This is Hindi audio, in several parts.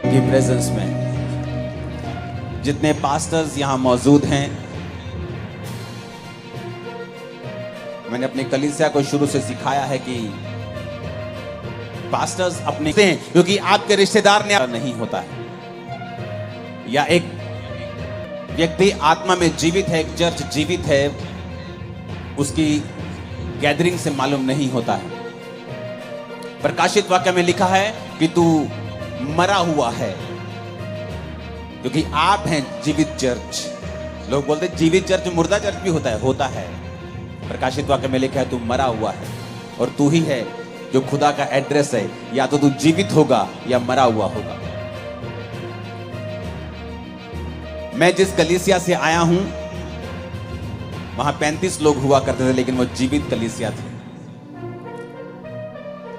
की प्रेजेंस में जितने पास्टर्स यहाँ मौजूद हैं, मैंने अपनी कलीसिया को शुरू से सिखाया है कि पास्टर्स अपने क्योंकि आपके रिश्तेदार ने नहीं होता है, या एक व्यक्ति आत्मा में जीवित है, एक चर्च जीवित है, उसकी गैदरिंग से मालूम नहीं होता है। प्रकाशित वाक्य में लिखा है कि तू मरा हुआ है, क्योंकि आप हैं जीवित चर्च। लोग बोलते जीवित चर्च, मुर्दा चर्च भी होता है। प्रकाशित वाक्य में लिखा है तू मरा हुआ है, और तू ही है जो खुदा का एड्रेस है, या तो तू जीवित होगा या मरा हुआ होगा। मैं जिस कलीसिया से आया हूं वहां 35 लोग हुआ करते थे, लेकिन वो जीवित कलीसिया थी।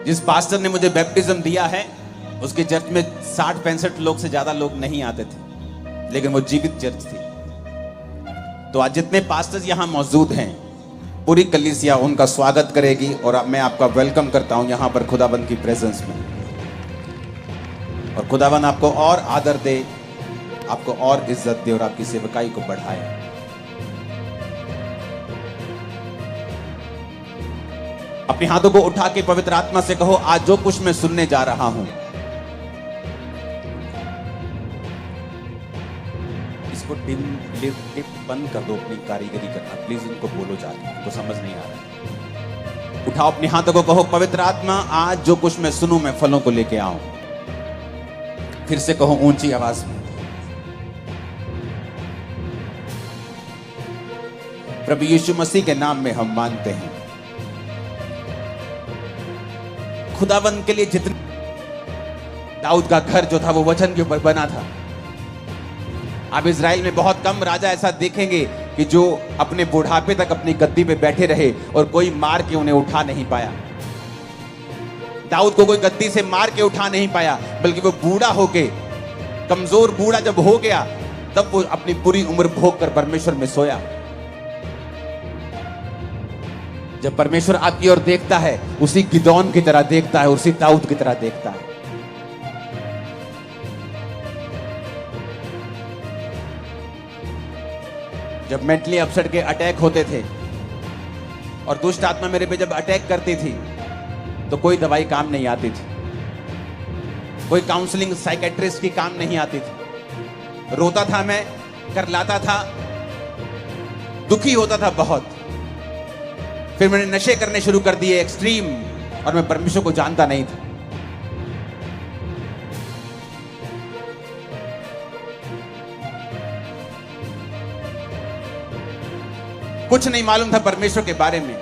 जिस पास्टर ने मुझे बैप्टिज्म दिया है उसके चर्च में 60-65 लोग से ज्यादा लोग नहीं आते थे, लेकिन वो जीवित चर्च थी। तो आज जितने पास्टर्स यहां मौजूद हैं, पूरी कलीसिया उनका स्वागत करेगी, और मैं आपका वेलकम करता हूं यहां पर खुदाबंद की प्रेजेंस में। और खुदाबंद आपको और आदर दे, आपको और इज्जत दे, और आपकी सेवकाई को बढ़ाए। अपने हाथों को उठा के पवित्र आत्मा से कहो, आज जो कुछ मैं सुनने जा रहा हूं, इसको टिप बंद कर दो, अपनी कारीगरी करना प्लीज। इनको बोलो जाके, इनको समझ नहीं आ रहा। उठाओ अपने हाथों को, कहो पवित्र आत्मा आज जो कुछ मैं सुनूं मैं फलों को लेके आऊं। फिर से कहो ऊंची आवाज में, प्रभु यीशु मसीह के नाम में हम मानते हैं। खुदावंद के लिए जितने दाऊद का घर जो था वो वचन के ऊपर बना था। आप इज़राइल में बहुत कम राजा ऐसा देखेंगे कि जो अपने बुढ़ापे तक अपनी गद्दी पे बैठे रहे और कोई मार के उन्हें उठा नहीं पाया। दाऊद को कोई गद्दी से मार के उठा नहीं पाया, बल्कि वो बूढ़ा होके, कमजोर बूढ़ा जब हो गया, तब वो अपनी पूरी उम्र भोग कर परमेश्वर में सोया। जब परमेश्वर आपकी ओर देखता है, उसी गिदौन की तरह देखता है, उसी दाऊद की तरह देखता है। जब मेंटली अपसेट के अटैक होते थे और दुष्ट आत्मा मेरे पे जब अटैक करती थी, तो कोई दवाई काम नहीं आती थी, कोई काउंसलिंग साइकेट्रिस्ट की काम नहीं आती थी। रोता था मैं, करलाता था, दुखी होता था बहुत। फिर मैंने नशे करने शुरू कर दिए एक्सट्रीम, और मैं परमेश्वर को जानता नहीं था। कुछ नहीं मालूम था परमेश्वर के बारे में।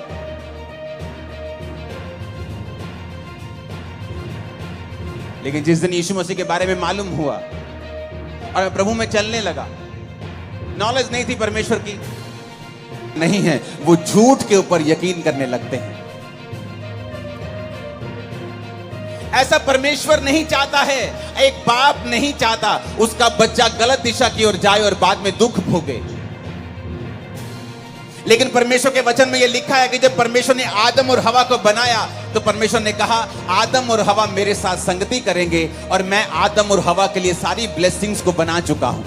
लेकिन जिस दिन यीशु मसीह के बारे में मालूम हुआ और मैं प्रभु में चलने लगा, नॉलेज नहीं थी परमेश्वर की, नहीं है, वो झूठ के ऊपर यकीन करने लगते हैं। ऐसा परमेश्वर नहीं चाहता है। एक बाप नहीं चाहता उसका बच्चा गलत दिशा की ओर जाए और बाद में दुख भोगे। लेकिन परमेश्वर के वचन में यह लिखा है कि जब परमेश्वर ने आदम और हवा को बनाया, तो परमेश्वर ने कहा आदम और हवा मेरे साथ संगति करेंगे, और मैं आदम और हवा के लिए सारी ब्लेसिंग्स को बना चुका हूं।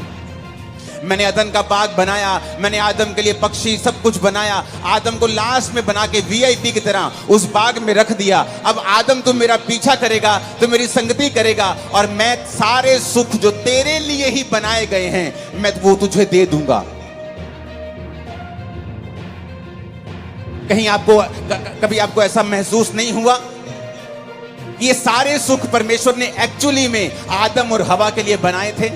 मैंने अदन का बाग बनाया, मैंने आदम के लिए पक्षी सब कुछ बनाया। आदम को लास्ट में बना के वीआईपी की तरह उस बाग में रख दिया। अब आदम तू मेरा पीछा करेगा, तो मेरी संगति करेगा, और मैं सारे सुख जो तेरे लिए ही बनाए गए हैं मैं वो तुझे दे दूंगा। कहीं कभी आपको ऐसा महसूस नहीं हुआ? ये सारे सुख परमेश्वर ने एक्चुअली में आदम और हवा के लिए बनाए थे,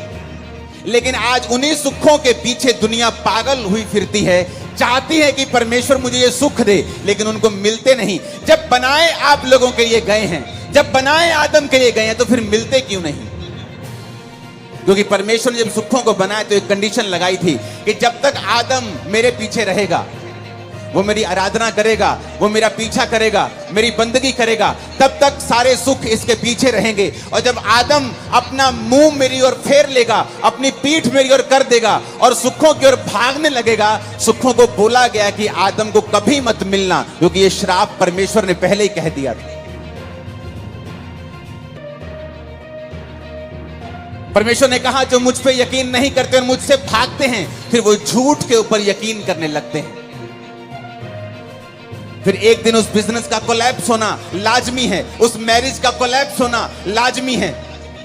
लेकिन आज उन्हीं सुखों के पीछे दुनिया पागल हुई फिरती है, चाहती है कि परमेश्वर मुझे ये सुख दे, लेकिन उनको मिलते नहीं। जब बनाए आप लोगों के लिए गए हैं, जब बनाए आदम के लिए गए हैं, तो फिर मिलते क्यों नहीं? क्योंकि परमेश्वर ने जब सुखों को बनाया तो एक कंडीशन लगाई थी कि जब तक आदम मेरे पीछे रहेगा, वो मेरी आराधना करेगा, वो मेरा पीछा करेगा, मेरी बंदगी करेगा, तब तक सारे सुख इसके पीछे रहेंगे। और जब आदम अपना मुंह मेरी ओर फेर लेगा, अपनी पीठ मेरी ओर कर देगा और सुखों की ओर भागने लगेगा, सुखों को बोला गया कि आदम को कभी मत मिलना, क्योंकि ये श्राप परमेश्वर ने पहले ही कह दिया था। परमेश्वर ने कहा जो मुझ पे यकीन नहीं करते और मुझसे भागते हैं, फिर वो झूठ के ऊपर यकीन करने लगते हैं। फिर एक दिन उस बिजनेस का कोलैप्स होना लाजमी है, उस मैरिज का कोलैप्स होना लाजमी है,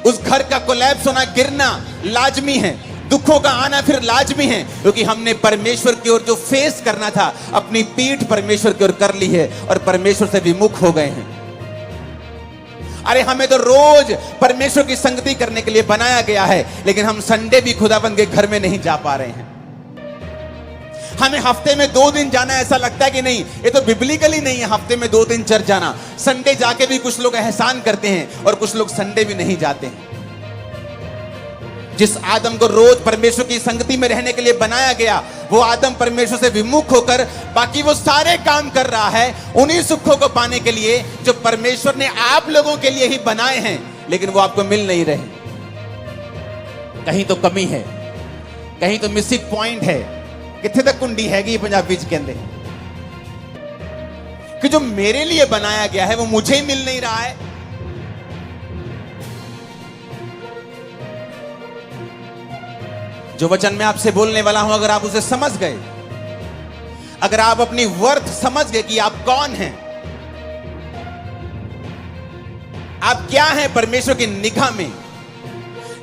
उस घर का कोलैप्स होना, गिरना लाजमी है, दुखों का आना फिर लाजमी है, क्योंकि हमने परमेश्वर की ओर जो फेस करना था, अपनी पीठ परमेश्वर की ओर कर ली है और परमेश्वर से विमुख हो गए हैं। अरे हमें तो रोज परमेश्वर की संगति करने के लिए बनाया गया है, लेकिन हम संडे भी खुदाबंद के घर में नहीं जा पा रहे हैं। हमें हफ्ते में 2 दिन जाना ऐसा लगता है कि नहीं, ये तो बिब्लिकली नहीं है हफ्ते में 2 दिन चर्च जाना। संडे जाके भी कुछ लोग एहसान करते हैं और कुछ लोग संडे भी नहीं जाते हैं। जिस आदम को रोज परमेश्वर की संगति में रहने के लिए बनाया गया, वो आदम परमेश्वर से विमुख होकर बाकी वो सारे काम कर रहा है उन्हीं सुखों को पाने के लिए जो परमेश्वर ने आप लोगों के लिए ही बनाए हैं, लेकिन वो आपको मिल नहीं रहे। कहीं तो कमी है, कहीं तो मिसिंग पॉइंट है। कितने तक कुंडी हैगी पंजाबी के अंदर कि जो मेरे लिए बनाया गया है वो मुझे ही मिल नहीं रहा है। जो वचन मैं आपसे बोलने वाला हूं, अगर आप उसे समझ गए, अगर आप अपनी वर्थ समझ गए कि आप कौन हैं, आप क्या हैं परमेश्वर की निगाह में,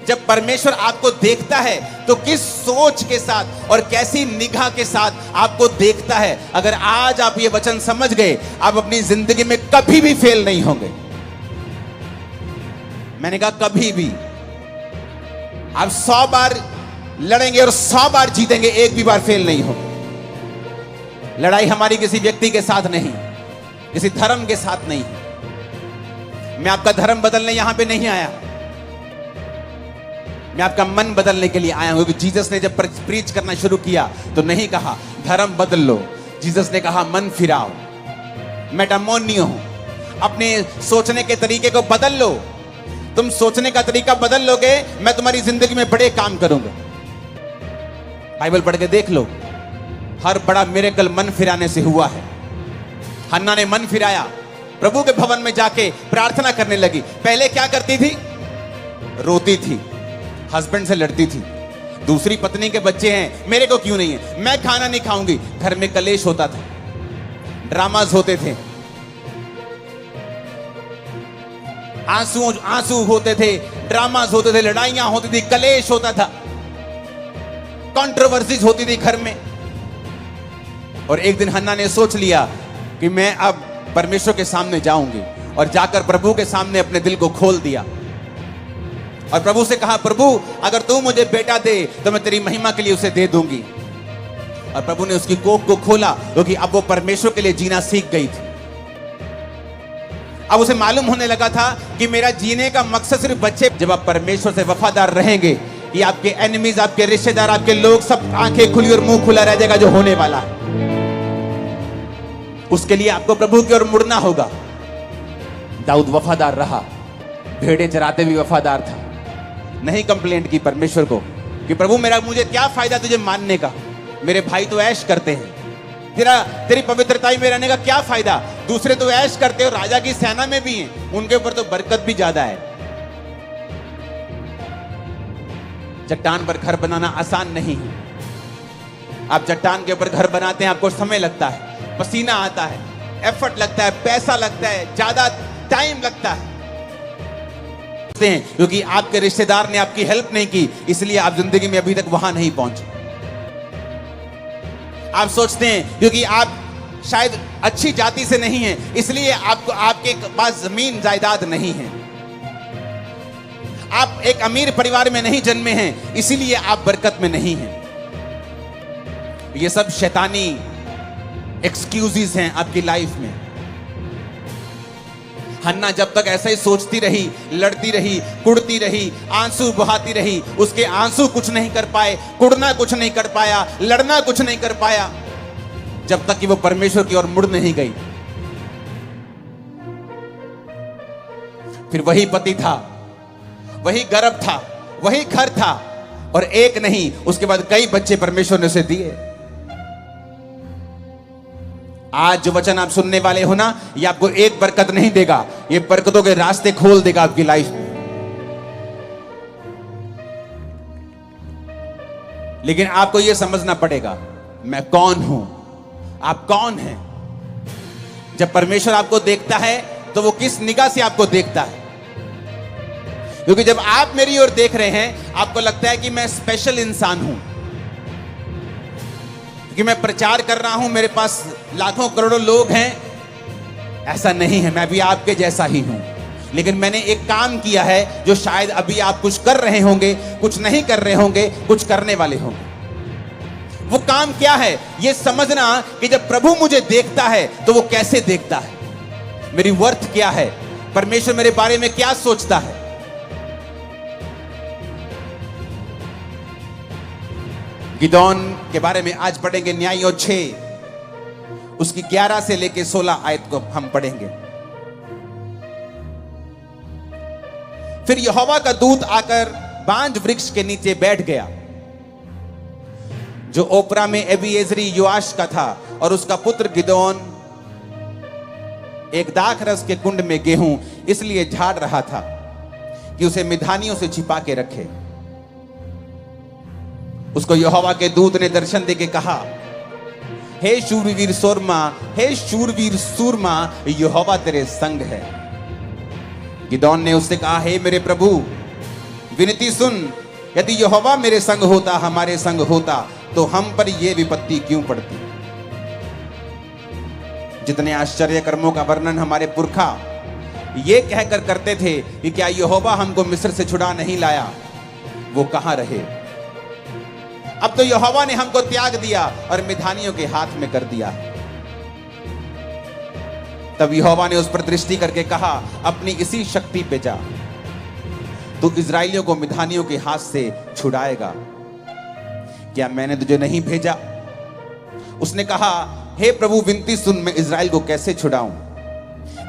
जब परमेश्वर आपको देखता है तो किस सोच के साथ और कैसी निगाह के साथ आपको देखता है, अगर आज आप ये वचन समझ गए, आप अपनी जिंदगी में कभी भी फेल नहीं होंगे। मैंने कहा कभी भी। आप 100 बार लड़ेंगे और 100 बार जीतेंगे, एक भी बार फेल नहीं होगा। लड़ाई हमारी किसी व्यक्ति के साथ नहीं, किसी धर्म के साथ नहीं। मैं आपका धर्म बदलने यहां पे नहीं आया, मैं आपका मन बदलने के लिए आया हूं। क्योंकि जीसस ने जब प्रीच करना शुरू किया तो नहीं कहा धर्म बदल लो, जीसस ने कहा मन फिराओ, मेटामोनियो, अपने सोचने के तरीके को बदल लो। तुम सोचने का तरीका बदल लोगे, मैं तुम्हारी जिंदगी में बड़े काम करूंगा। बाइबल पढ़ के देख लो, हर बड़ा मिरेकल मन फिराने से हुआ है। हन्ना ने मन फिराया, प्रभु के भवन में जाके प्रार्थना करने लगी। पहले क्या करती थी? रोती थी, हस्बैंड से लड़ती थी, दूसरी पत्नी के बच्चे हैं, मेरे को क्यों नहीं है, मैं खाना नहीं खाऊंगी। घर में कलेश होता था, ड्रामास होते थे, आंसू होते थे, ड्रामास होते थे, लड़ाइयां होती थी, कलेश होता था, कंट्रोवर्सीज होती थी घर में। और एक दिन हन्ना ने सोच लिया कि मैं अब परमेश्वर के सामने जाऊंगी, और जाकर प्रभु के सामने अपने दिल को खोल दिया और प्रभु से कहा, प्रभु अगर तू मुझे बेटा दे तो मैं तेरी महिमा के लिए उसे दे दूंगी। और प्रभु ने उसकी कोख को खोला, क्योंकि अब वो परमेश्वर के लिए जीना सीख गई थी। अब उसे मालूम होने लगा था कि मेरा जीने का मकसद सिर्फ बच्चे। जब आप परमेश्वर से वफादार रहेंगे, कि आपके एनिमीज, आपके रिश्तेदार, आपके लोग सब आंखें खुली और मुंह खुला रह जाएगा जो होने वाला है। उसके लिए आपको प्रभु की ओर मुड़ना होगा। दाऊद वफादार रहा, भेड़ें चराते भी वफादार था, नहीं कंप्लेंट की परमेश्वर को कि प्रभु मुझे क्या फायदा तुझे मानने का, मेरे भाई तो ऐश करते हैं, तेरी पवित्रताई में रहने का क्या फायदा, दूसरे तो ऐश करते और राजा की सेना में भी हैं, उनके ऊपर तो बरकत भी ज्यादा है। चट्टान पर घर बनाना आसान नहीं है। आप चट्टान के ऊपर घर बनाते हैं, आपको समय लगता है, पसीना आता है, एफर्ट लगता है, पैसा लगता है, ज्यादा टाइम लगता है, क्योंकि आपके रिश्तेदार ने आपकी हेल्प नहीं की, इसलिए आप जिंदगी में अभी तक वहां नहीं पहुंचे। आप सोचते हैं क्योंकि आप शायद अच्छी जाति से नहीं हैं, इसलिए आपके पास जमीन जायदाद नहीं है। आप एक अमीर परिवार में नहीं जन्मे हैं, इसीलिए आप बरकत में नहीं हैं। ये सब शैतानी एक्सक्यूजेस हैं आपकी लाइफ में। हन्ना जब तक ऐसा ही सोचती रही, लड़ती रही, कुड़ती रही, आंसू बहाती रही, उसके आंसू कुछ नहीं कर पाए, कुड़ना कुछ नहीं कर पाया, लड़ना कुछ नहीं कर पाया, जब तक कि वो परमेश्वर की ओर मुड़ नहीं गई। फिर वही पति था, वही गर्भ था, वही घर था, और एक नहीं, उसके बाद कई बच्चे परमेश्वर ने उसे दिए। आज जो वचन आप सुनने वाले हो ना, ये आपको एक बरकत नहीं देगा, ये बरकतों के रास्ते खोल देगा आपकी लाइफ में। लेकिन आपको यह समझना पड़ेगा मैं कौन हूं, आप कौन हैं। जब परमेश्वर आपको देखता है तो वो किस निगाह से आपको देखता है, क्योंकि जब आप मेरी ओर देख रहे हैं आपको लगता है कि मैं स्पेशल इंसान हूं, कि मैं प्रचार कर रहा हूं, मेरे पास लाखों करोड़ों लोग हैं। ऐसा नहीं है, मैं भी आपके जैसा ही हूं, लेकिन मैंने एक काम किया है जो शायद अभी आप कुछ कर रहे होंगे, कुछ नहीं कर रहे होंगे, कुछ करने वाले होंगे। वो काम क्या है, ये समझना कि जब प्रभु मुझे देखता है तो वो कैसे देखता है, मेरी वर्थ क्या है, परमेश्वर मेरे बारे में क्या सोचता है। गिदोन के बारे में आज पढ़ेंगे न्यायियों 6, उसकी 11 से लेकर 16 आयत को हम पढ़ेंगे। फिर यहोवा का दूत आकर बांज वृक्ष के नीचे बैठ गया, जो ओपरा में एबीएजरी योआश का था, और उसका पुत्र गिदोन एक दाख रस के कुंड में गेहूं इसलिए झाड़ रहा था कि उसे मिधानियों से छिपा के रखे। उसको यहोवा के दूत ने दर्शन देके कहा, हे शूरवीर सूरमा, हे शूरवीर सूरमा, यहोवा तेरे संग है। गिदोन ने उससे कहा, हे मेरे प्रभु, विनती सुन, यदि यहोवा मेरे संग होता, हमारे संग होता, तो हम पर यह विपत्ति क्यों पड़ती। जितने आश्चर्य कर्मों का वर्णन हमारे पुरखा ये कहकर करते थे कि क्या यहोवा हमको मिस्र से छुड़ा नहीं लाया, वो कहां रहे। अब तो यहोवा ने हमको त्याग दिया और मिधानियों के हाथ में कर दिया। तब यहोवा ने उस पर दृष्टि करके कहा, अपनी इसी शक्ति पे जा, तू इजराइलियों को मिधानियों के हाथ से छुड़ाएगा। क्या मैंने तुझे नहीं भेजा। उसने कहा, हे प्रभु विनती सुन, मैं इजराइल को कैसे छुड़ाऊं।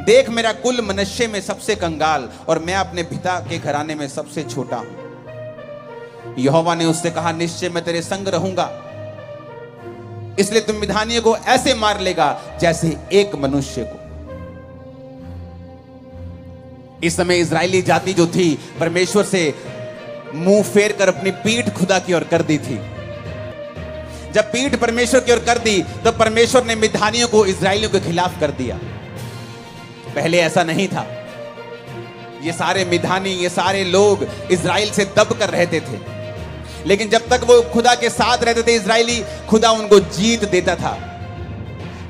देख मेरा कुल मनुष्य में सबसे कंगाल, और मैं अपने पिता के घराने में सबसे छोटा हूं। यहोवा ने उससे कहा, निश्चय मैं तेरे संग रहूंगा, इसलिए तुम मिधानियों को ऐसे मार लेगा जैसे एक मनुष्य को। इस समय इजरायली जाति जो थी परमेश्वर से मुंह फेर कर अपनी पीठ खुदा की ओर कर दी थी। जब पीठ परमेश्वर की ओर कर दी तो परमेश्वर ने मिधानियों को इजरायलियों के खिलाफ कर दिया। पहले ऐसा नहीं था। ये सारे मिधानी, ये सारे लोग इजराइल से दब कर रहते थे, लेकिन जब तक वो खुदा के साथ रहते थे इजरायली, खुदा उनको जीत देता था।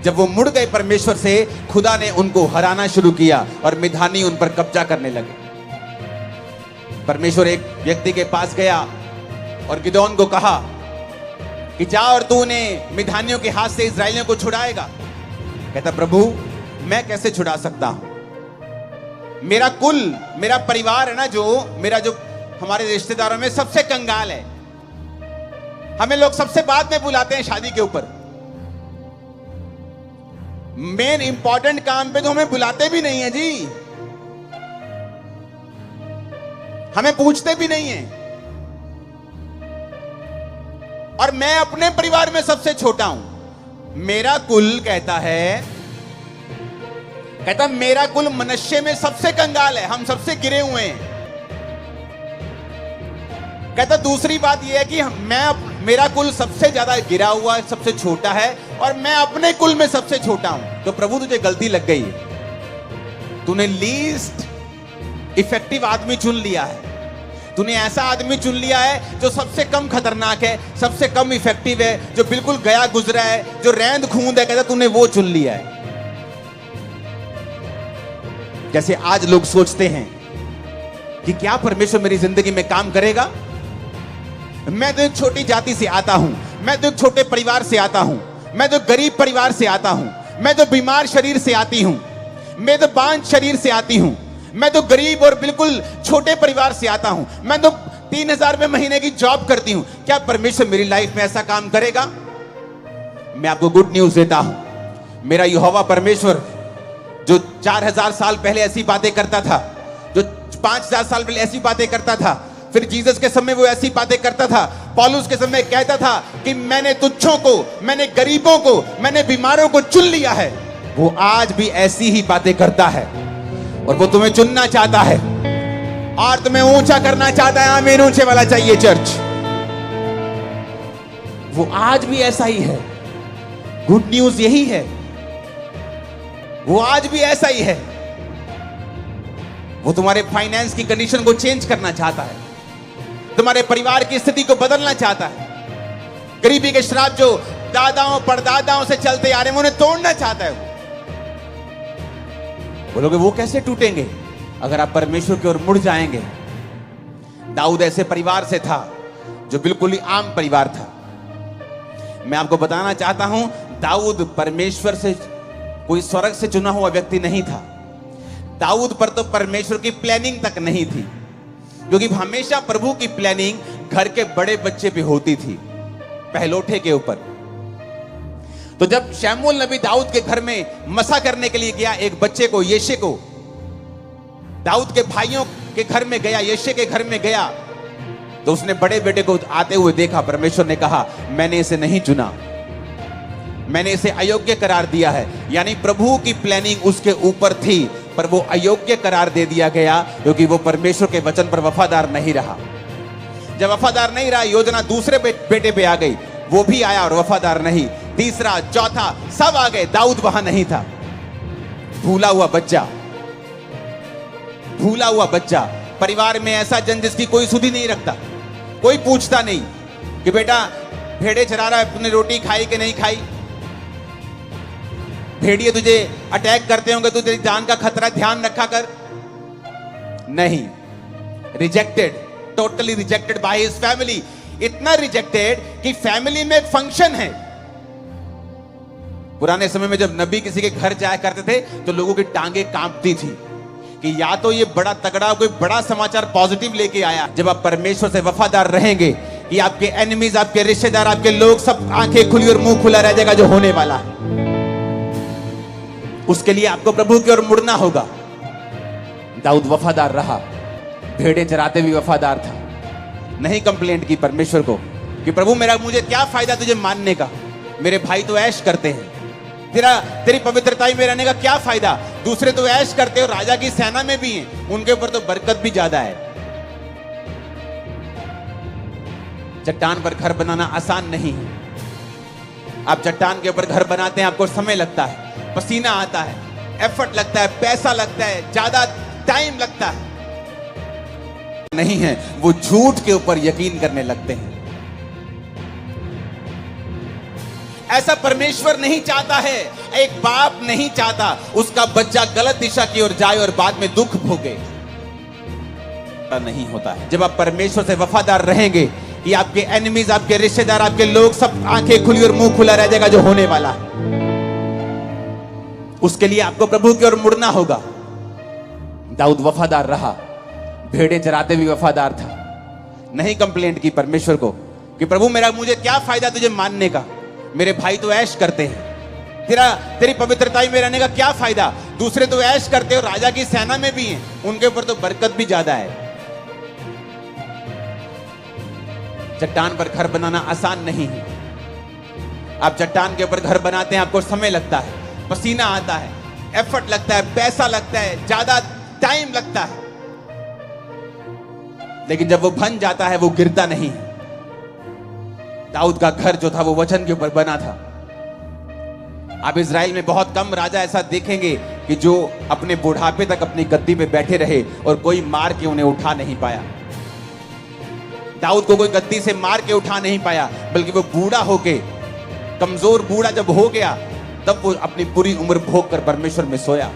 जब वो मुड़ गए परमेश्वर से, खुदा ने उनको हराना शुरू किया और मिधानी उन पर कब्जा करने लगे। परमेश्वर एक व्यक्ति के पास गया और गिदोन को कहा कि जा और तू उन्हें मिधानियों के हाथ से इजरायलियों को छुड़ाएगा। कहता, प्रभु मैं कैसे छुड़ा सकता हूं, मेरा कुल, मेरा परिवार है ना, जो हमारे रिश्तेदारों में सबसे कंगाल है। हमें लोग सबसे बाद में बुलाते हैं शादी के ऊपर, मेन इंपॉर्टेंट काम पे तो हमें बुलाते भी नहीं है जी, हमें पूछते भी नहीं है। और मैं अपने परिवार में सबसे छोटा हूं। मेरा कुल कहता मेरा कुल मनुष्य में सबसे कंगाल है, हम सबसे गिरे हुए हैं। कहता दूसरी बात यह है कि मेरा कुल सबसे ज्यादा गिरा हुआ है, सबसे छोटा है, और मैं अपने कुल में सबसे छोटा हूं। तो प्रभु तुझे गलती लग गई है, तूने लीस्ट इफेक्टिव आदमी चुन लिया है, तूने ऐसा आदमी चुन लिया है जो सबसे कम खतरनाक है, सबसे कम इफेक्टिव है, जो बिल्कुल गया गुजरा है, जो रैंद खूंद है। कहता तूने वो चुन लिया है। जैसे आज लोग सोचते हैं कि क्या परमेश्वर मेरी जिंदगी में काम करेगा। मैं तो एक छोटी जाति से आता हूं, मैं तो एक छोटे परिवार से आता हूं, मैं तो गरीब परिवार से आता हूं, मैं तो बीमार शरीर से आती हूं, मैं तो बांझ शरीर से आती हूं, मैं तो गरीब और बिल्कुल छोटे परिवार से आता हूं, मैं तो 3000 रुपए महीने की जॉब करती हूं। क्या परमेश्वर मेरी लाइफ में ऐसा काम करेगा। मैं आपको गुड न्यूज देता हूं, मेरा यहोवा परमेश्वर जो 4000 साल पहले ऐसी बातें करता था, जो 5000 साल पहले ऐसी बातें करता था, फिर जीसस के समय वो ऐसी बातें करता था, पौलुस के समय कहता था कि मैंने तुच्छों को, मैंने गरीबों को, मैंने बीमारों को चुन लिया है, वो आज भी ऐसी ही बातें करता है और वो तुम्हें चुनना चाहता है और तुम्हें ऊंचा करना चाहता है। आमीन ऊंचे वाला चाहिए चर्च। वो आज भी ऐसा ही है। गुड न्यूज यही है, वो आज भी ऐसा ही है। वो तुम्हारे फाइनेंस की कंडीशन को चेंज करना चाहता है, तुम्हारे परिवार की स्थिति को बदलना चाहता है। गरीबी के श्राप जो दादाओं परदादाओं से चलते आ रहे हैं, उन्हें तोड़ना चाहता है। बोलोगे वो कैसे टूटेंगे? अगर आप परमेश्वर की ओर मुड़ जाएंगे। दाऊद ऐसे परिवार से था जो बिल्कुल ही आम परिवार था। मैं आपको बताना चाहता हूं, दाऊद परमेश्वर से कोई स्वर्ग से चुना हुआ व्यक्ति नहीं था। दाऊद पर तो परमेश्वर की प्लानिंग तक नहीं थी, क्योंकि हमेशा प्रभु की प्लानिंग घर के बड़े बच्चे पे होती थी, पहलोठे के ऊपर। तो जब शमूएल नबी दाऊद के घर में मसा करने के लिए गया, एक बच्चे को, यिशै को, दाऊद के भाइयों के घर में गया, यिशै के घर में गया, तो उसने बड़े बेटे को आते हुए देखा। परमेश्वर ने कहा, मैंने इसे नहीं चुना, मैंने इसे अयोग्य करार दिया है। यानी प्रभु की प्लानिंग उसके ऊपर थी, पर वो अयोग्य करार दे दिया गया, क्योंकि वो परमेश्वर के वचन पर वफादार नहीं रहा। जब वफादार नहीं रहा, योजना दूसरे बेटे पे आ गई, वो भी आया और वफादार नहीं। तीसरा, चौथा, सब आ गए, दाऊद वहां नहीं था। भूला हुआ बच्चा, भूला हुआ बच्चा। परिवार में ऐसा जन जिसकी कोई सुधि नहीं रखता, कोई पूछता नहीं कि बेटा भेड़े चरा रहा है, तूने रोटी खाई कि नहीं खाई? भेड़िए तुझे अटैक करते होंगे, तो तेरी जान का खतरा, ध्यान रखा कर। नहीं, rejected, totally rejected by his family. इतना रिजेक्टेड कि फैमिली में एक फंक्शन है। पुराने समय में जब नबी किसी के घर जाया करते थे, तो लोगों की टांगे कांपती थी कि या तो ये बड़ा तगड़ा कोई बड़ा समाचार पॉजिटिव लेके आया। जब आप परमेश्वर से वफादार रहेंगे, कि आपके एनिमीज, आपके रिश्तेदार, आपके लोग सब आंखें खुली और मुंह खुला रह जाएगा जो होने वाला है। उसके लिए आपको प्रभु की ओर मुड़ना होगा। दाऊद वफादार रहा, भेड़े चराते भी वफादार था। नहीं कंप्लेंट की परमेश्वर को कि प्रभु मुझे क्या फायदा तुझे मानने का, मेरे भाई तो ऐश करते हैं, तेरी पवित्रता में रहने का क्या फायदा? दूसरे तो ऐश करते हो, राजा की सेना में भी हैं, उनके ऊपर तो बरकत भी ज्यादा है। चट्टान पर घर बनाना आसान नहीं है। आप चट्टान के ऊपर घर बनाते हैं, आपको समय लगता है, पसीना आता है, एफर्ट लगता है, पैसा लगता है, ज्यादा टाइम लगता है। नहीं है, वो झूठ के ऊपर यकीन करने लगते हैं। ऐसा परमेश्वर नहीं चाहता है। एक बाप नहीं चाहता उसका बच्चा गलत दिशा की ओर जाए और बाद में दुख भोगे। नहीं होता है। जब आप परमेश्वर से वफादार रहेंगे, कि आपके एनिमीज, आपके रिश्तेदार, आपके लोग सब आंखें खुली और मुंह खुला रह जाएगा जो होने वाला है। उसके लिए आपको प्रभु की ओर मुड़ना होगा। दाऊद वफादार रहा, भेड़े चराते भी वफादार था। नहीं कंप्लेंट की परमेश्वर को कि प्रभु मुझे क्या फायदा तुझे मानने का, मेरे भाई तो ऐश करते हैं, तेरी पवित्रता में रहने का क्या फायदा? दूसरे तो ऐश करते हो, राजा की सेना में भी हैं, उनके ऊपर तो बरकत भी ज्यादा है। चट्टान पर घर बनाना आसान नहीं है। आप चट्टान के ऊपर घर बनाते हैं, आपको समय लगता है, पसीना आता है, एफर्ट लगता है, पैसा लगता है, ज्यादा टाइम लगता है, लेकिन जब वो बन जाता है वो गिरता नहीं है। दाऊद का घर जो था वो वचन के ऊपर बना था। आप इजराइल में बहुत कम राजा ऐसा देखेंगे कि जो अपने बुढ़ापे तक अपनी गद्दी पे बैठे रहे और कोई मार के उन्हें उठा नहीं पाया। दाऊद को कोई गद्दी से मार के उठा नहीं पाया, बल्कि वो बूढ़ा होके, कमजोर बूढ़ा जब हो गया, तब वो अपनी पूरी उम्र भोग कर परमेश्वर में सोया।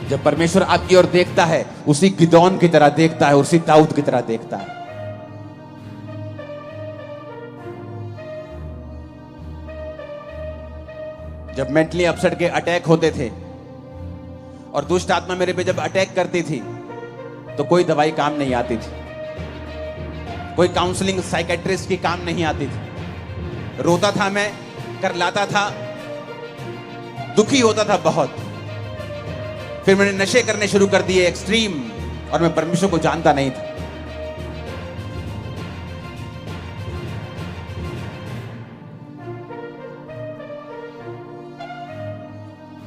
जब परमेश्वर आपकी ओर देखता है, उसी गिदोन की तरह देखता है, उसी दाऊद की तरह देखता है। जब मेंटली अपसेट के अटैक होते थे और दुष्ट आत्मा मेरे पे जब अटैक करती थी, तो कोई दवाई काम नहीं आती थी, कोई काउंसलिंग साइकेट्रिस्ट की काम नहीं आती थी। रोता था मैं, करलाता था, दुखी होता था बहुत। फिर मैंने नशे करने शुरू कर दिए एक्सट्रीम, और मैं परमेश्वर को जानता नहीं था।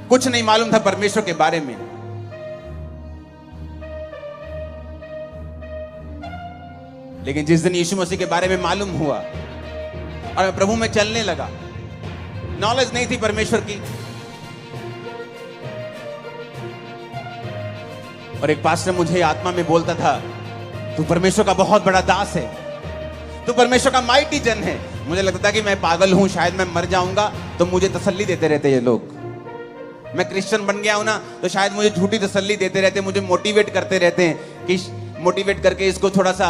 कुछ नहीं मालूम था परमेश्वर के बारे में। लेकिन जिस दिन यीशु मसीह के बारे में मालूम हुआ और मैं प्रभु में चलने लगा, नॉलेज नहीं थी परमेश्वर की, और एक पास्टर मुझे आत्मा में बोलता था, तू परमेश्वर का बहुत बड़ा दास है, तू परमेश्वर का माइटी जन है। मुझे लगता था कि मैं पागल हूं, शायद मैं मर जाऊंगा, तो मुझे तसल्ली देते रहते ये लोग। मैं क्रिश्चियन बन गया हूं ना, तो शायद मुझे झूठी तसल्ली देते रहते, मुझे मोटिवेट करते रहते हैं कि मोटिवेट करके इसको थोड़ा सा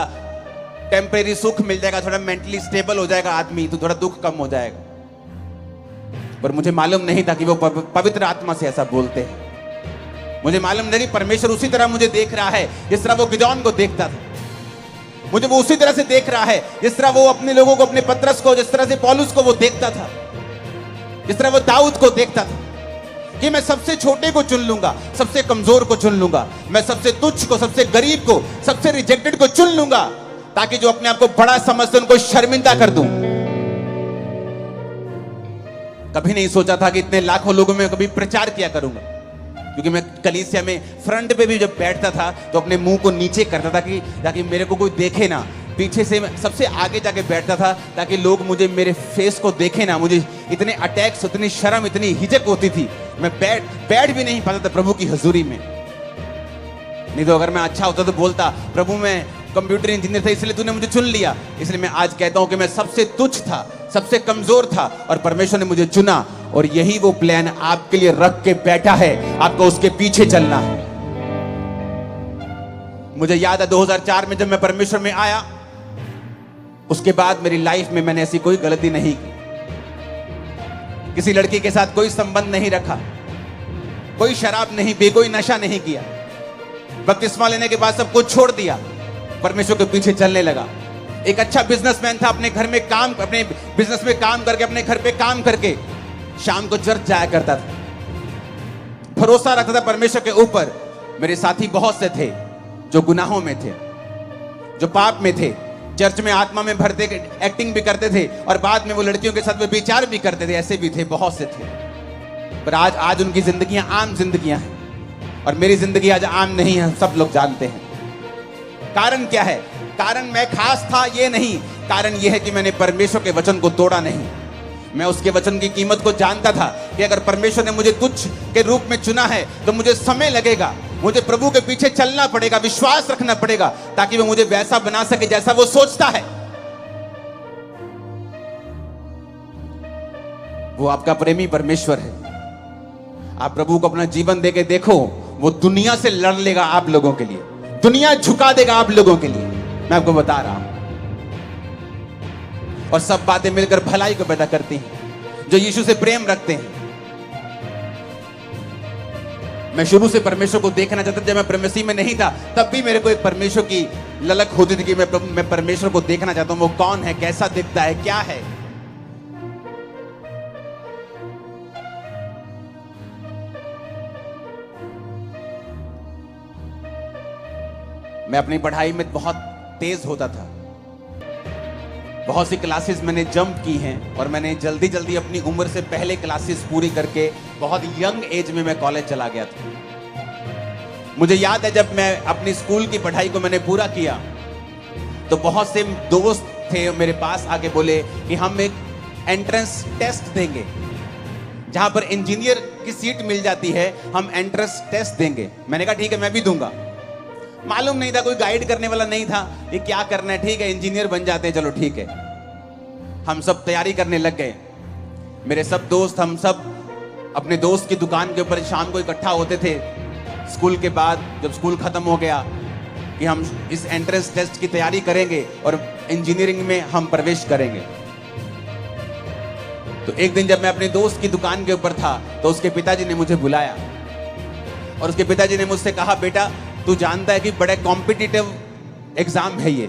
टेम्परेरी सुख मिल जाएगा, थोड़ा मेंटली स्टेबल हो जाएगा आदमी, तो थोड़ा दुख कम हो जाएगा। पर मुझे मालूम नहीं था कि वो पवित्र आत्मा से ऐसा बोलते हैं। मुझे मालूम नहीं, परमेश्वर उसी तरह मुझे देख रहा है जिस तरह वो गिदोन को देखता था। मुझे वो उसी तरह से देख रहा है जिस तरह वो अपने लोगों को, अपने पतरस को, जिस तरह से पौलुस को वो देखता था, जिस तरह वो दाऊद को देखता था कि मैं सबसे छोटे को चुन लूंगा, सबसे कमजोर को चुन लूंगा, मैं सबसे तुच्छ को, सबसे गरीब को, सबसे रिजेक्टेड को चुन लूंगा, ताकि जो अपने आप को बड़ा समझते उनको शर्मिंदा कर दूं। कभी नहीं सोचा था कि इतने लाखों लोगों में कभी प्रचार किया करूंगा, क्योंकि मैं कलीसिया में फ्रंट पे भी जब बैठता था तो अपने मुंह को नीचे करता था कि ताकि मेरे को कोई देखे ना। पीछे से सबसे आगे जाके बैठता था ताकि लोग मुझे, मेरे फेस को देखे ना। मुझे इतने अटैक्स, इतनी शर्म, इतनी हिचक होती थी, मैं बैठ भी नहीं पाता था प्रभु की हजूरी में। नहीं तो अगर मैं अच्छा होता तो बोलता, प्रभु मैं कंप्यूटर इंजीनियर था इसलिए तूने मुझे चुन लिया। इसलिए मैं आज कहता हूं कि मैं सबसे तुच्छ था, सबसे कमजोर था, और परमेश्वर ने मुझे चुना, और यही वो प्लान आपके लिए रख के बैठा है, आपको उसके पीछे चलना है। मुझे याद है 2004 में जब मैं परमेश्वर में आया, उसके बाद मेरी लाइफ में मैंने ऐसी कोई गलती नहीं की, किसी लड़की के साथ कोई संबंध नहीं रखा, कोई शराब नहीं पी, कोई नशा नहीं किया। बपतिस्मा लेने के बाद सब कुछ छोड़ दिया, परमेश्वर के पीछे चलने लगा। एक अच्छा बिजनेसमैन था, अपने घर में काम, अपने बिजनेस में काम करके, अपने घर पे काम करके शाम को चर्च जाया करता था, भरोसा रखता था परमेश्वर के ऊपर। मेरे साथी बहुत से थे जो गुनाहों में थे, जो पाप में थे, चर्च में आत्मा में भरते, एक्टिंग भी करते थे, और बाद में वो लड़कियों के साथ विचार भी करते थे, ऐसे भी थे, बहुत से थे। पर आज उनकी जिंदगियां आम जिंदगियां हैं, और मेरी जिंदगी आज आम नहीं है, सब लोग जानते हैं। कारण क्या है? कारण मैं खास था ये नहीं, कारण यह है कि मैंने परमेश्वर के वचन को तोड़ा नहीं। मैं उसके वचन की कीमत को जानता था कि अगर परमेश्वर ने मुझे तुच्छ के रूप में चुना है तो मुझे समय लगेगा, मुझे प्रभु के पीछे चलना पड़ेगा, विश्वास रखना पड़ेगा, ताकि वो मुझे वैसा बना सके जैसा वो सोचता है। वो आपका प्रेमी परमेश्वर है। आप प्रभु को अपना जीवन देके देखो, वो दुनिया से लड़ लेगा आप लोगों के लिए, दुनिया झुका देगा आप लोगों के लिए, मैं आपको बता रहा हूं। और सब बातें मिलकर भलाई को पैदा करती हैं जो यीशु से प्रेम रखते हैं। मैं शुरू से परमेश्वर को देखना चाहता था। जब मैं मसीह में नहीं था तब भी मेरे को एक परमेश्वर की ललक होती थी कि मैं परमेश्वर को देखना चाहता हूं, वो कौन है, कैसा दिखता है, क्या है। मैं अपनी पढ़ाई में बहुत तेज होता था, बहुत सी क्लासेस मैंने जंप की हैं, और मैंने जल्दी जल्दी अपनी उम्र से पहले क्लासेस पूरी करके बहुत यंग एज में मैं कॉलेज चला गया था। मुझे याद है जब मैं अपनी स्कूल की पढ़ाई को मैंने पूरा किया तो बहुत से दोस्त थे मेरे पास, आके बोले कि हम एक एंट्रेंस टेस्ट देंगे, जहां पर इंजीनियर की सीट मिल जाती है, हम एंट्रेंस टेस्ट देंगे। मैंने कहा ठीक है, मैं भी दूंगा। मालूम नहीं था, कोई गाइड करने वाला नहीं था, ये क्या करना है, ठीक है इंजीनियर बन जाते हैं, चलो ठीक है। हम सब तैयारी करने लग गए, मेरे सब दोस्त, हम सब अपने दोस्त की दुकान के ऊपर शाम को इकट्ठा होते थे स्कूल के बाद, जब स्कूल खत्म हो गया, कि हम इस एंट्रेंस टेस्ट की तैयारी करेंगे और इंजीनियरिंग में हम प्रवेश करेंगे। तो एक दिन जब मैं अपने दोस्त की दुकान के ऊपर था तो उसके पिताजी ने मुझे बुलाया, और उसके पिताजी ने मुझसे कहा, बेटा तू जानता है कि बड़े कॉम्पिटिटिव एग्जाम है ये,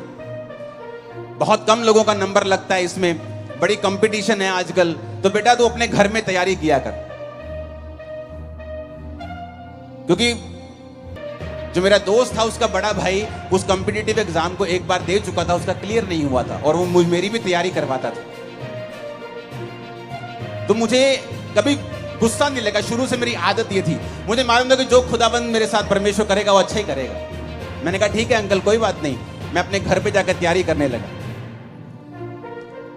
बहुत कम लोगों का नंबर लगता है इसमें, बड़ी कंपटीशन है आजकल, तो बेटा तू अपने घर में तैयारी किया कर। क्योंकि जो मेरा दोस्त था उसका बड़ा भाई उस कॉम्पिटिटिव एग्जाम को एक बार दे चुका था, उसका क्लियर नहीं हुआ था, और वो मेरी भी तैयारी करवाता था। तो मुझे कभी गुस्सा नहीं लगा, शुरू से मेरी आदत ये थी, मुझे मालूम था कि जो खुदाबंद मेरे साथ परमेश्वर करेगा वो अच्छा ही करेगा। मैंने कहा ठीक है अंकल, कोई बात नहीं, मैं अपने घर पे जाकर तैयारी करने लगा।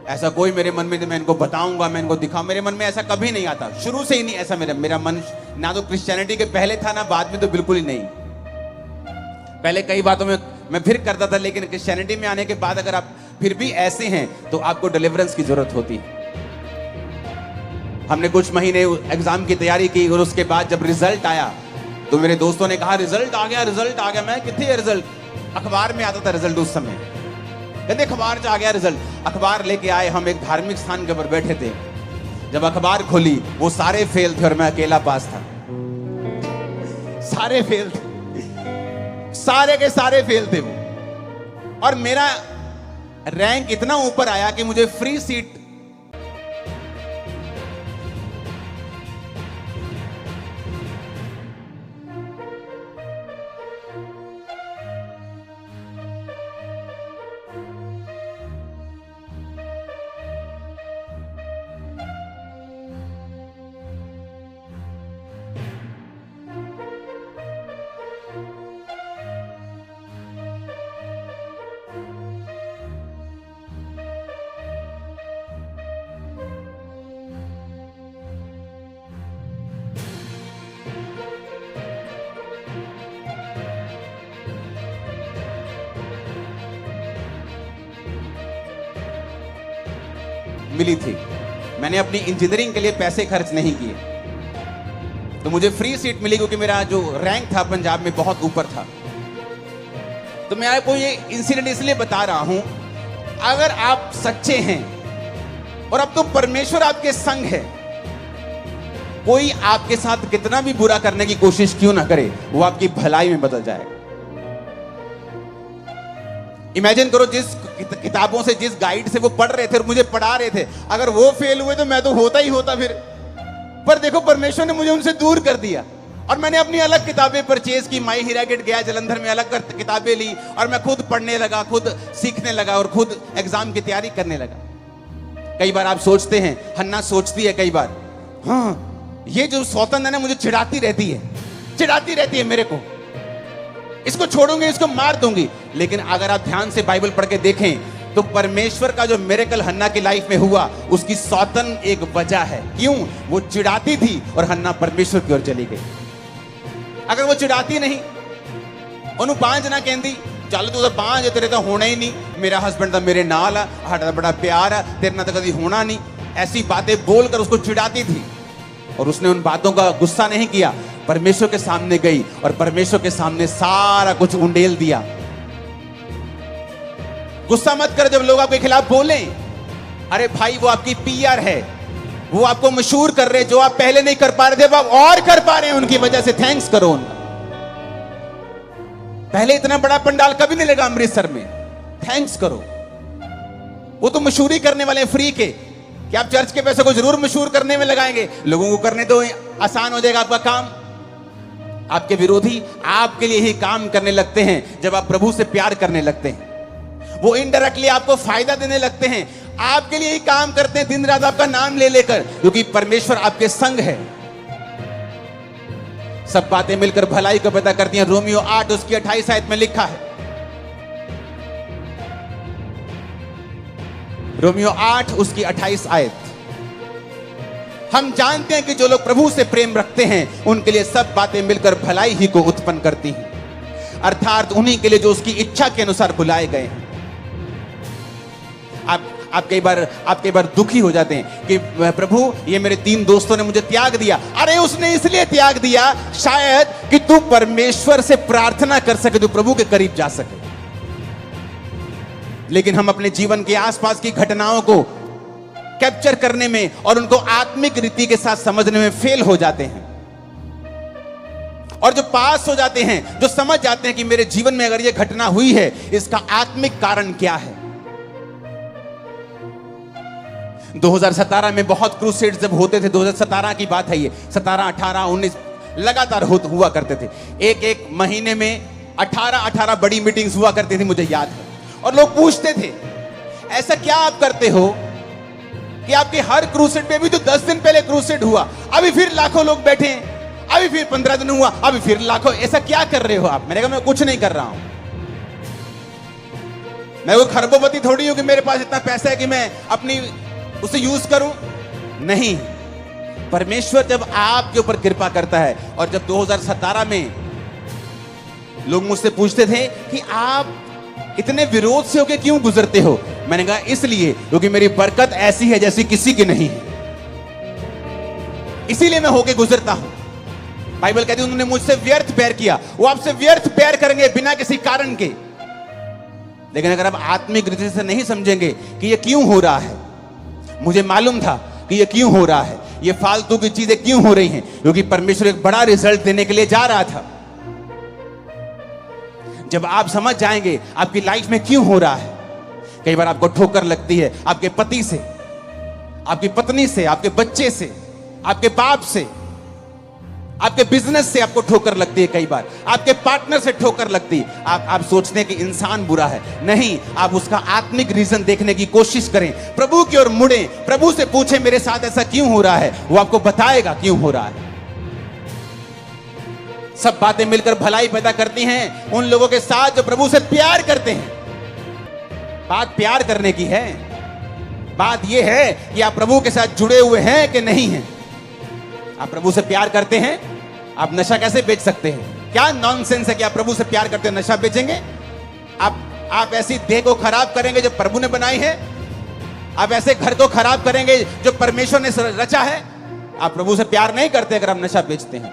ऐसा कोई मेरे मन में मैं इनको बताऊंगा, मैं इनको दिखाऊं, मेरे मन में ऐसा कभी नहीं आता, शुरू से ही नहीं ऐसा। मेरा मन ना तो क्रिश्चियनिटी के पहले था ना बाद में, तो बिल्कुल ही नहीं। पहले कई बातों में मैं फिर करता था, लेकिन क्रिश्चियनिटी में आने के बाद अगर आप फिर भी ऐसे हैं तो आपको डिलीवरेंस की जरूरत होती है। हमने कुछ महीने एग्जाम की तैयारी की और उसके बाद जब रिजल्ट आया तो मेरे दोस्तों ने कहा रिजल्ट आ गया, रिजल्ट आ गया। मैं कितने रिजल्ट, अखबार में आता था रिजल्ट उस समय, कहते अखबार से आ गया रिजल्ट। अखबार लेके आए, हम एक धार्मिक स्थान के ऊपर बैठे थे। जब अखबार खोली वो सारे फेल थे और मैं अकेला पास था। सारे फेल थे, सारे के सारे फेल थे वो। और मेरा रैंक इतना ऊपर आया कि मुझे फ्री सीट मिली थी। मैंने अपनी इंजीनियरिंग के लिए पैसे खर्च नहीं किए, तो मुझे फ्री सीट मिली क्योंकि मेरा जो रैंक था पंजाब में बहुत ऊपर था। तो मैं आपको ये इंसिडेंट इसलिए बता रहा हूं, अगर आप सच्चे हैं और अब तो परमेश्वर आपके संग है, कोई आपके साथ कितना भी बुरा करने की कोशिश क्यों ना करे, वो आपकी भलाई में बदल जाएगा। इमेजिन करो, जिस किताबों से, जिस गाइड से वो पढ़ रहे थे और मुझे पढ़ा रहे थे, अगर वो फेल हुए तो मैं तो होता ही होता फिर। पर देखो परमेश्वर ने मुझे उनसे दूर कर दिया और मैंने अपनी अलग किताबें परचेज की। माई हीरा गेट गया जलंधर में, अलग किताबें ली और मैं खुद पढ़ने लगा, खुद सीखने लगा और खुद एग्जाम की तैयारी करने लगा। कई बार आप सोचते हैं, हन्ना सोचती है कई बार, हाँ ये जो सौतन है ना मुझे चिढ़ाती रहती है मेरे को, इसको छोड़ूंगी, इसको मार दूंगी। लेकिन अगर आप ध्यान से बाइबल पढ़ के देखें तो परमेश्वर का जो मिरेकल हन्ना की लाइफ में हुआ, उसकी सौतन एक वजह है। क्यों? वो चिढ़ाती थी और हन्ना परमेश्वर की ओर चली गई। अगर वो चिढ़ाती नहीं, उन्होंने पांच ना कहती चल तू तो पांच है, तेरे तो होना ही नहीं, मेरा हस्बैंड तो मेरे नाल है, साडा बड़ा प्यार है, तेरे ना तो कभी होना नहीं, ऐसी बातें बोलकर उसको चिढ़ाती थी। और उसने उन बातों का गुस्सा नहीं किया, परमेश्वर के सामने गई और परमेश्वर के सामने सारा कुछ उंडेल दिया। गुस्सा मत कर जब लोग आपके खिलाफ बोले, अरे भाई वो आपकी पीआर है, वो आपको मशहूर कर रहे, जो आप पहले नहीं कर पा रहे थे वो आप और कर पा रहे हैं, उनकी वजह से थैंक्स करो उनका। पहले इतना बड़ा पंडाल कभी नहीं लगा अमृतसर में, थैंक्स करो। वो तो मशहूरी करने वाले फ्री के, कि आप चर्च के पैसे को जरूर मशहूर करने में लगाएंगे, लोगों को करने तो आसान हो जाएगा आपका काम। आपके विरोधी आपके लिए ही काम करने लगते हैं जब आप प्रभु से प्यार करने लगते हैं। वो इनडायरेक्टली आपको फायदा देने लगते हैं, आपके लिए ही काम करते हैं दिन रात आपका नाम ले लेकर, क्योंकि परमेश्वर आपके संग है। सब बातें मिलकर भलाई को पैदा करती हैं। रोमियो 8 उसकी 28 आयत में लिखा है, रोमियो 8 उसकी 28 आयत, हम जानते हैं कि जो लोग प्रभु से प्रेम रखते हैं उनके लिए सब बातें मिलकर भलाई ही को उत्पन्न करती हैं, अर्थात उन्हीं के लिए जो उसकी इच्छा के अनुसार बुलाए गए हैं। आप कई बार दुखी हो जाते हैं कि प्रभु ये मेरे 3 दोस्तों ने मुझे त्याग दिया। अरे उसने इसलिए त्याग दिया शायद कि तू परमेश्वर से प्रार्थना कर सके, तू प्रभु के करीब जा सके। लेकिन हम अपने जीवन के आसपास की घटनाओं को कैप्चर करने में और उनको आत्मिक रीति के साथ समझने में फेल हो जाते हैं, और जो पास हो जाते हैं, जो समझ जाते हैं कि मेरे जीवन में अगर यह घटना हुई है इसका आत्मिक कारण क्या है। 2017 में बहुत क्रूसेड्स जब होते थे, 2017 की बात है ये, 17, 18, 19 लगातार हुआ करते थे। एक महीने में 18 बड़ी मीटिंग्स हुआ करती थी, मुझे याद है। और लोग पूछते थे ऐसा क्या आप करते हो कि आपके हर क्रूसेड पे भी तो 10 दिन पहले क्रूसेड हुआ, अभी फिर लाखों लोग बैठे हैं, अभी फिर 15 दिन हुआ, अभी फिर लाखों, ऐसा क्या कर रहे हो आप? मैंने कहा मैं कुछ नहीं कर रहा हूं। मैं वो खरबोपति थोड़ी हूं कि मेरे पास इतना पैसा है कि मैं अपनी उसे यूज करूं। नहीं, परमेश्वर जब आपके ऊपर कृपा करता है। और जब 2017 में लोग मुझसे पूछते थे कि आप इतने विरोध से होके क्यों गुजरते हो, मैंने कहा इसलिए क्योंकि मेरी बरकत ऐसी है जैसी किसी की नहीं है, इसीलिए मैं होके गुजरता हूं। बाइबल कहती है उन्होंने मुझसे व्यर्थ प्यार किया, वो आपसे व्यर्थ प्यार करेंगे बिना किसी कारण के। लेकिन अगर आप आत्मिक रीति से नहीं समझेंगे कि ये क्यों हो रहा है, मुझे मालूम था कि ये क्यों हो रहा है, ये फालतू की चीजें क्यों हो रही हैं, क्योंकि परमेश्वर एक बड़ा रिजल्ट देने के लिए जा रहा था। जब आप समझ जाएंगे आपकी लाइफ में क्यों हो रहा है। कई बार आपको ठोकर लगती है आपके पति से, आपकी पत्नी से, आपके बच्चे से, आपके बाप से, आपके बिजनेस से आपको ठोकर लगती है। कई बार आपके पार्टनर से ठोकर लगती है। आप सोचते हैं कि इंसान बुरा है, नहीं, आप उसका आत्मिक रीजन देखने की कोशिश करें, प्रभु की ओर मुड़े, प्रभु से पूछें मेरे साथ ऐसा क्यों हो रहा है, वो आपको बताएगा क्यों हो रहा है। सब बातें मिलकर भलाई पैदा करती हैं उन लोगों के साथ जो प्रभु से प्यार करते हैं। बात प्यार करने की है, बात यह है कि आप प्रभु के साथ जुड़े हुए हैं कि नहीं हैं। आप प्रभु से प्यार करते हैं, आप नशा कैसे बेच सकते हैं? क्या नॉनसेंस है कि आप प्रभु से प्यार करते हैं नशा बेचेंगे? आप ऐसी देह को खराब करेंगे जो प्रभु ने बनाई है? आप ऐसे घर को खराब करेंगे जो परमेश्वर ने रचा है? आप प्रभु से प्यार नहीं करते अगर आप नशा बेचते हैं।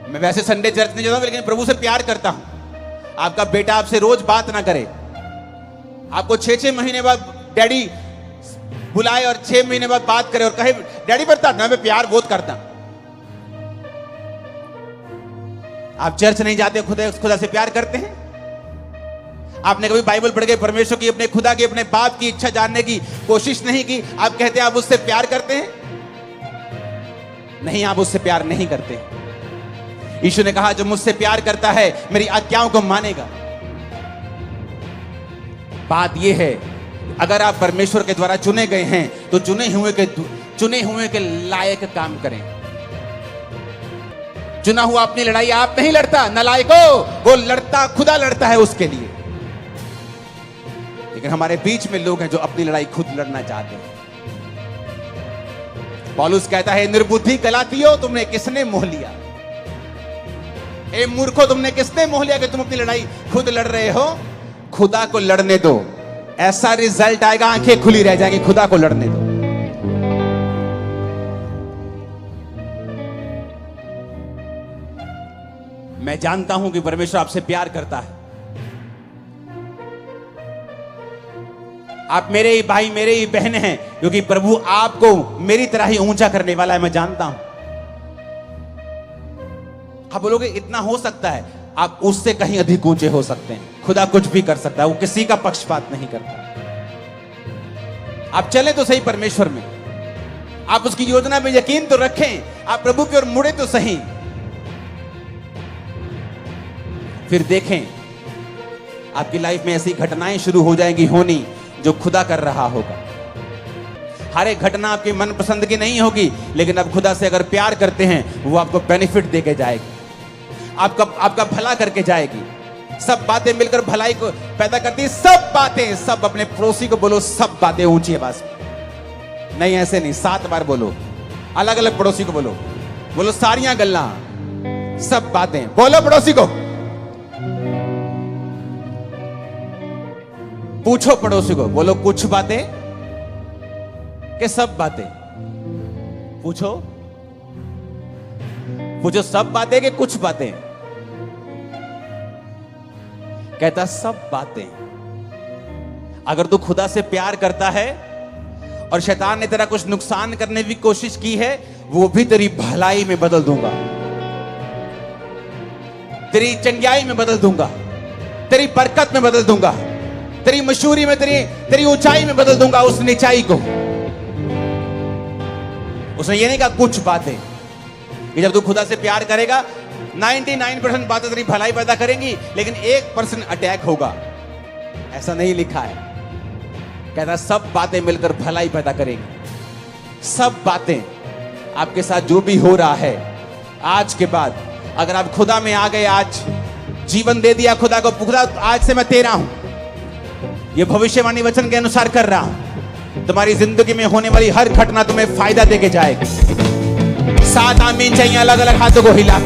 मैं वैसे संडे चर्च नहीं जाता हूं, लेकिन प्रभु से प्यार करता हूं। आपका बेटा आपसे रोज बात ना करे, आपको 6-6 महीने बाद डैडी बुलाए और 6 महीने बाद बात करे और कहे डैडी बता ना, मैं प्यार बहुत करता। आप चर्च नहीं जाते, खुदा से प्यार करते हैं? आपने कभी बाइबल पढ़ के परमेश्वर की, अपने खुदा की, अपने बाप की इच्छा जानने की कोशिश नहीं की? आप कहते हैं आप उससे प्यार करते हैं? नहीं, आप उससे प्यार नहीं करते। यीशु ने कहा जो मुझसे प्यार करता है मेरी आज्ञाओं को मानेगा। बात यह है अगर आप परमेश्वर के द्वारा चुने गए हैं तो चुने हुए के लायक काम करें। चुना हुआ अपनी लड़ाई आप नहीं लड़ता, नालायको, वो लड़ता, खुदा लड़ता है उसके लिए। लेकिन हमारे बीच में लोग हैं जो अपनी लड़ाई खुद लड़ना चाहते हैं। पौलुस कहता है निर्बुद्धि गलातियों, तुमने किसने मोह लिया? ए मूर्खों, तुमने किसने मोह लिया कि तुम अपनी लड़ाई खुद लड़ रहे हो? खुदा को लड़ने दो, ऐसा रिजल्ट आएगा, आंखें खुली रह जाएंगी। खुदा को लड़ने दो। मैं जानता हूं कि परमेश्वर आपसे प्यार करता है। आप मेरे ही भाई, मेरे ही बहन हैं, क्योंकि प्रभु आपको मेरी तरह ही ऊंचा करने वाला है, मैं जानता हूं। आप बोलोगे इतना हो सकता है, आप उससे कहीं अधिक ऊंचे हो सकते हैं। खुदा कुछ भी कर सकता है, वो किसी का पक्षपात नहीं करता। आप चले तो सही परमेश्वर में, आप उसकी योजना में यकीन तो रखें, आप प्रभु की ओर मुड़े तो सही। फिर देखें आपकी लाइफ में ऐसी घटनाएं शुरू हो जाएंगी होनी जो खुदा कर रहा होगा। हर एक घटना आपकी मनपसंद की नहीं होगी, लेकिन आप खुदा से अगर प्यार करते हैं वो आपको बेनिफिट देके जाएगी, आपका भला करके जाएगी। सब बातें मिलकर भलाई को पैदा करती है। सब बातें, सब अपने पड़ोसी को बोलो, सब बातें ऊंची आवाज में। नहीं, ऐसे नहीं, 7 बार बोलो, अलग अलग पड़ोसी को बोलो सारियां गल्ला, सब बातें बोलो पड़ोसी को। पूछो पड़ोसी को, बोलो कुछ बातें कि सब बातें? पूछो सब बातें कि कुछ बातें? कहता सब बातें। अगर तू खुदा से प्यार करता है और शैतान ने तेरा कुछ नुकसान करने की कोशिश की है, वो भी तेरी भलाई में बदल दूंगा, तेरी चंगियाई में बदल दूंगा, तेरी बरकत में बदल दूंगा, तेरी मशहूरी में, तेरी ऊंचाई में बदल दूंगा उस नीचाई को। उसने ये नहीं कहा कुछ बातें, कि जब तू खुदा से प्यार करेगा 99% बातें तेरी भलाई पैदा करेंगी, लेकिन 1% अटैक होगा, ऐसा नहीं लिखा है। कहता सब बातें मिलकर भलाई पैदा करेंगी। सब बातें आपके साथ जो भी हो रहा है आज के बाद, अगर आप खुदा में आ गए आज जीवन दे दिया खुदा को, खुदा आज से मैं तेरा हूं, ये भविष्यवाणी वचन के अनुसार कर रहा हूं। तुम्हारी जिंदगी में होने वाली हर घटना तुम्हें फायदा देके जाएगी। 7 आमीन चाहिए अलग अलग हाथों को हिला।